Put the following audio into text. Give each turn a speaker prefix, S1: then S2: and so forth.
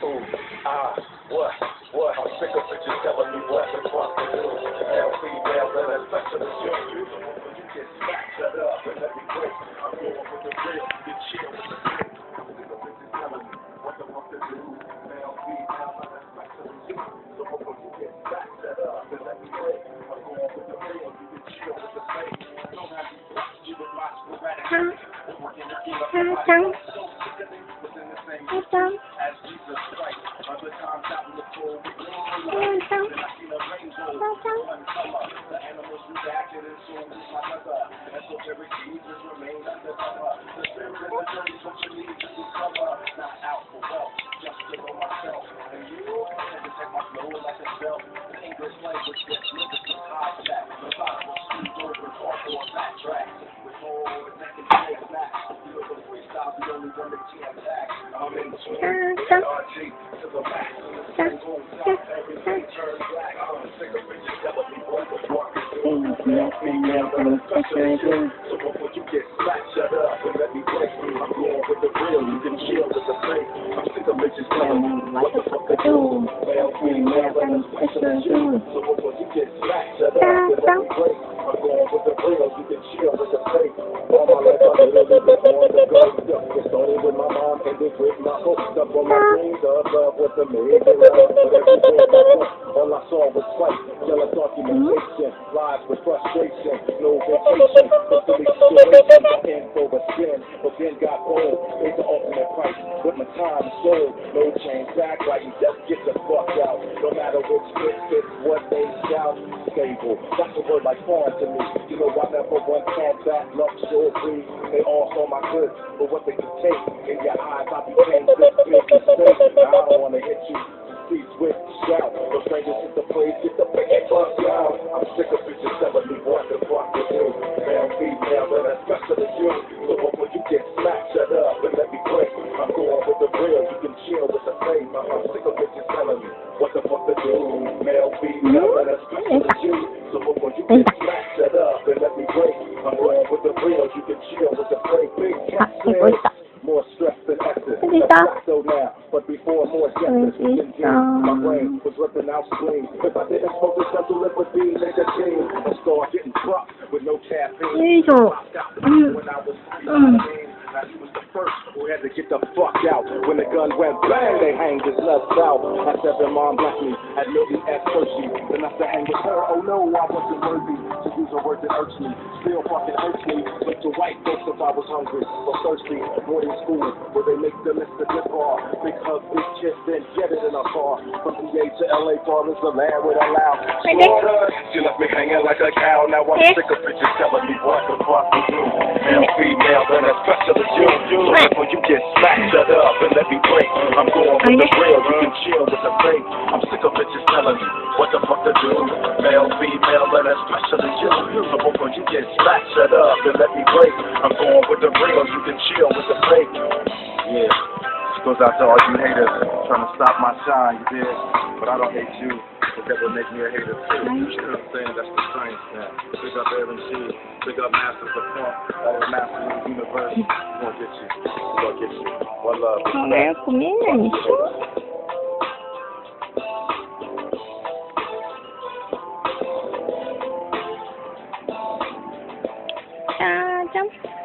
S1: Ooh, what? I'm sick of bitches telling me what the fuck to do. Male, female, and especially you. You get smacked, shut up, and let me break. I'm going with the real, you chill with the fake. I'm sick of bitches telling me what the fuck to do. Male, female, and especially you. So before you get smacked, shut up, and let me break. I'm going with the real, you can chill with the fake. Don't have these thoughts, you with my sporadic. We're working to get up the body. So sick of it, within the same as Jesus Christ. Other times out in the cold, we go on the then I see the rainbow, one color. The animals reacted and so is my mother. And so every Jesus remained undercover. The spirit and the dirty what you need to discover. Not out for wealth, just to know myself. And you can detect my flow like a belt. The English language gets living to hijack. The Bible speaks over and off on that track. With all the neck and neck snacks. You know the freestyle, the only one that can't back. I'm in tune, RG to the max. Everything turns black. I'm sick of bitches telling me what the fuck to do. Female, and especially you. So before you get smacked, shut up and let me break. I'm going with the real, you can chill with the fake. I'm sick of bitches telling me what the fuck to do. Male, female, and especially you. So before you get smacked, shut up and let me break. I'm going with the real, you can chill with the fake. All my life I literally been on the go. It started with my mom, ended with my hooks up on my dreams of love with the maid. All I saw was fight, yellow documentation, lies with frustration, no vacation, fully situation, my info was skin, but then got old, paid the ultimate price, with my time sold, no change back, right, you just get the fuck out, no matter which it's what they shout, stable, that's a word like foreign to me, you know I never want combat, luxury, they all saw my goods, but what they could take, in your eyes I became this big mistake, I don't wanna hit you. With shout, the strangers hit the place, get the big fuck out. I'm sick of bitches telling me what the fuck to do. Male, female, and especially you. So before you get smacked, shut up and let me break. I'm going with the real, you can chill with the fame. I'm sick of bitches telling me what the fuck to do. Male, female, and especially you. So before you get smacked, shut up and let me break. I'm going with the real, you can chill with the fame. Big more stress than excess. So now, but before more justice, my brain was ripping out screams. If I didn't smoke this up to live with these nigga team, I started getting dropped with no caffeine. When I was now he was the first who had to get the fuck out. When the gun went bang, they hanged his nuts out. At 7, mom left me at Milton S. Hershey. Enough to hang with her. Oh no, I wasn't worthy to use a word that hurts me. Still fucking hurts me. But to white folks if I was hungry or thirsty. Boarding school where they make the list of dip bar. Big hug, big kiss, then get it in a car. From PA to LA, far as the land with a loud slaughter. She left me hanging like a cow. Now I'm sick of bitches telling me what the fuck to do. Male, female, and especially you. So before you get smacked, shut up and let me break. I'm going with the real, you can chill with the fake. I'm sick of bitches telling me what the fuck to do. Male, female, and especially you. So before you get smacked, shut up and let me break. I'm going with the real, you can chill with the fake. Yeah, this goes out to all you haters trying to stop my shine, you did. But I don't hate you, because that would make me a hater too. You know what I'm saying? That's the science now. Big up Aaron G, big up Masters of Funk, all the Masters of the Universe. We're gonna get you. We're gonna get you. One love.
S2: Olha, comendo isso. Tchau, tchau.